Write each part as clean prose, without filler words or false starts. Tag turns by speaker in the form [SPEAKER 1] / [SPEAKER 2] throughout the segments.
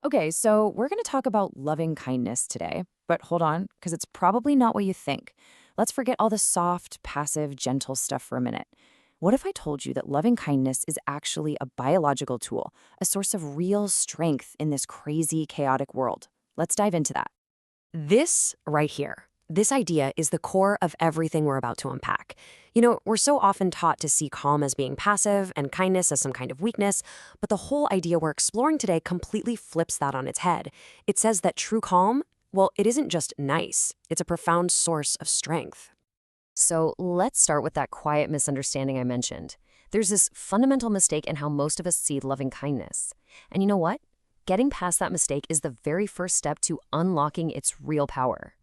[SPEAKER 1] Okay, so we're going to talk about loving kindness today, but hold on, because it's probably not what you think. Let's forget all the soft, passive, gentle stuff for a minute. What if I told you that loving kindness is actually a biological tool, a source of real strength in this crazy, chaotic world? Let's dive into that.
[SPEAKER 2] This right here, this idea is the core of everything we're about to unpack. We're so often taught to see calm as being passive and kindness as some kind of weakness, but the whole idea we're exploring today completely flips that on its head. It says that true calm, well, it isn't just nice, it's a profound source of strength. So let's start with that quiet misunderstanding I mentioned. There's this fundamental mistake in how most of us see loving kindness. And you know what? Getting past that mistake is the very first step to unlocking its real power.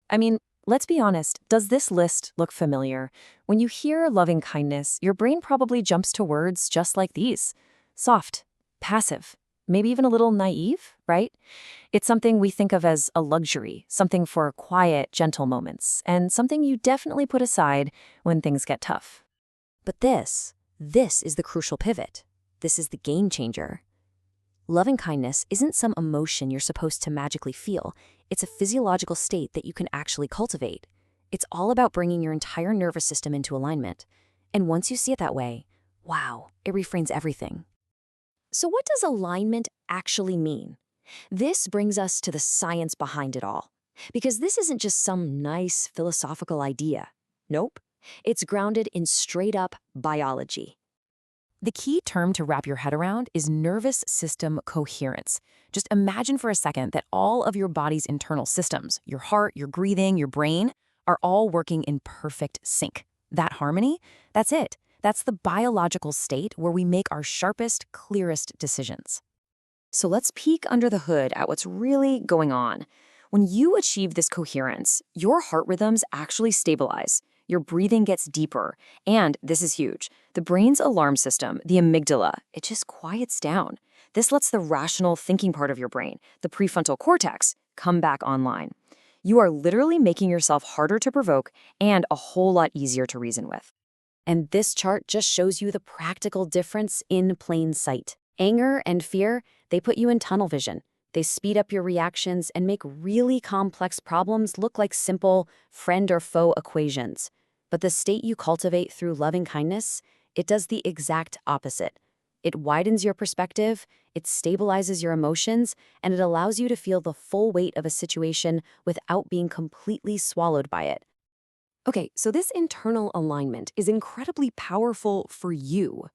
[SPEAKER 1] I mean, let's be honest, does this list look familiar? When you hear loving kindness, your brain probably jumps to words just like these: soft, passive, maybe even a little naive, right? It's something we think of as a luxury, something for quiet, gentle moments, and something you definitely put aside when things get tough.
[SPEAKER 2] But this is the crucial pivot. This is the game changer. Loving kindness isn't some emotion you're supposed to magically feel. It's a physiological state that you can actually cultivate. It's all about bringing your entire nervous system into alignment. And once you see it that way, wow, it reframes everything. So what does alignment actually mean? This brings us to the science behind it all. Because this isn't just some nice philosophical idea. Nope. It's grounded in straight-up biology.
[SPEAKER 1] The key term to wrap your head around is nervous system coherence. Just imagine for a second that all of your body's internal systems, your heart, your breathing, your brain, are all working in perfect sync. That harmony, that's it. That's the biological state where we make our sharpest, clearest decisions. So let's peek under the hood at what's really going on. When you achieve this coherence, your heart rhythms actually stabilize. Your breathing gets deeper. And this is huge. The brain's alarm system, the amygdala, it just quiets down. This lets the rational thinking part of your brain, the prefrontal cortex, come back online. You are literally making yourself harder to provoke and a whole lot easier to reason with.
[SPEAKER 2] And this chart just shows you the practical difference in plain sight. Anger and fear, they put you in tunnel vision. They speed up your reactions and make really complex problems look like simple friend or foe equations. But the state you cultivate through loving kindness, it does the exact opposite. It widens your perspective, it stabilizes your emotions, and it allows you to feel the full weight of a situation without being completely swallowed by it. Okay, so this internal alignment is incredibly powerful for you.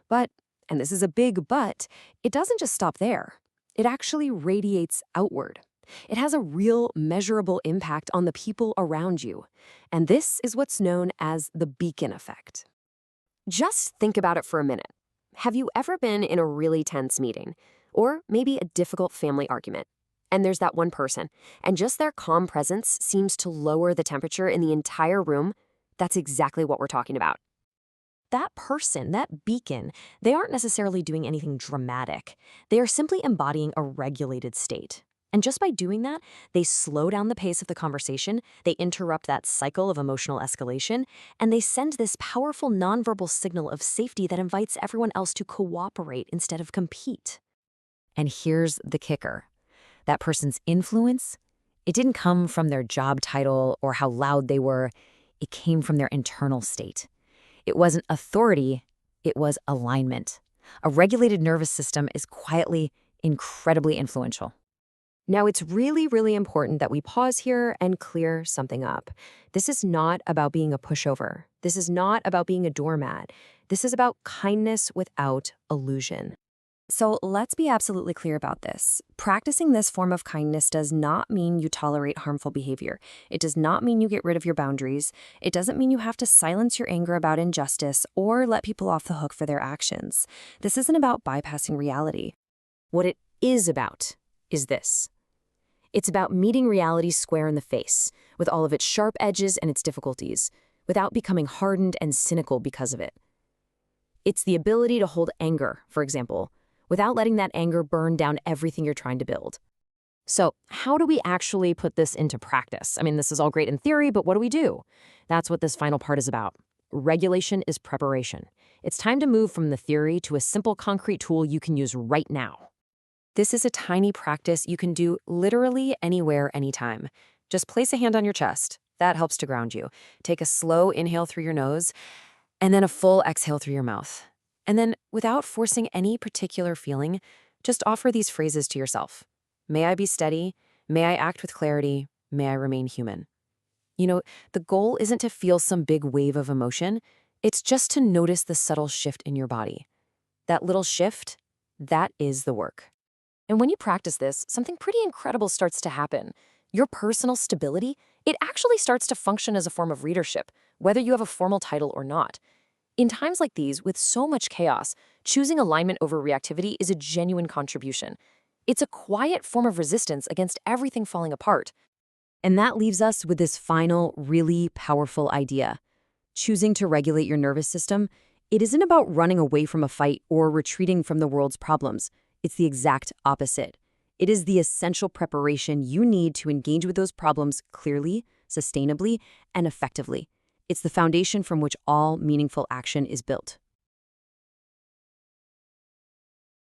[SPEAKER 2] But, and this is a big but, it doesn't just stop there. It actually radiates outward. It has a real measurable impact on the people around you. And this is what's known as the beacon effect. Just think about it for a minute. Have you ever been in a really tense meeting? Or maybe a difficult family argument? And there's that one person, and just their calm presence seems to lower the temperature in the entire room. That's exactly what we're talking about. That person, that beacon, they aren't necessarily doing anything dramatic. They are simply embodying a regulated state. And just by doing that, they slow down the pace of the conversation, they interrupt that cycle of emotional escalation, and they send this powerful nonverbal signal of safety that invites everyone else to cooperate instead of compete. And here's the kicker. That person's influence, it didn't come from their job title or how loud they were. It came from their internal state. It wasn't authority, it was alignment. A regulated nervous system is quietly incredibly influential. Now, it's really, really important that we pause here and clear something up. This is not about being a pushover. This is not about being a doormat. This is about kindness without illusion. So let's be absolutely clear about this. Practicing this form of kindness does not mean you tolerate harmful behavior. It does not mean you get rid of your boundaries. It doesn't mean you have to silence your anger about injustice or let people off the hook for their actions. This isn't about bypassing reality. What it is about is this. It's about meeting reality square in the face, with all of its sharp edges and its difficulties, without becoming hardened and cynical because of it. It's the ability to hold anger, for example, without letting that anger burn down everything you're trying to build. So, how do we actually put this into practice? I mean, this is all great in theory, but what do we do? That's what this final part is about. Regulation is preparation. It's time to move from the theory to a simple concrete tool you can use right now.
[SPEAKER 1] This is a tiny practice you can do literally anywhere, anytime. Just place a hand on your chest. That helps to ground you. Take a slow inhale through your nose, and then a full exhale through your mouth. And then, without forcing any particular feeling, just offer these phrases to yourself. May I be steady. May I act with clarity. May I remain human. The goal isn't to feel some big wave of emotion. It's just to notice the subtle shift in your body. That little shift, that is the work. And when you practice this, something pretty incredible starts to happen. Your personal stability, it actually starts to function as a form of leadership, whether you have a formal title or not. In times like these, with so much chaos, choosing alignment over reactivity is a genuine contribution. It's a quiet form of resistance against everything falling apart. And that leaves us with this final, really powerful idea. Choosing to regulate your nervous system, it isn't about running away from a fight or retreating from the world's problems. It's the exact opposite. It is the essential preparation you need to engage with those problems clearly, sustainably, and effectively. It's the foundation from which all meaningful action is built.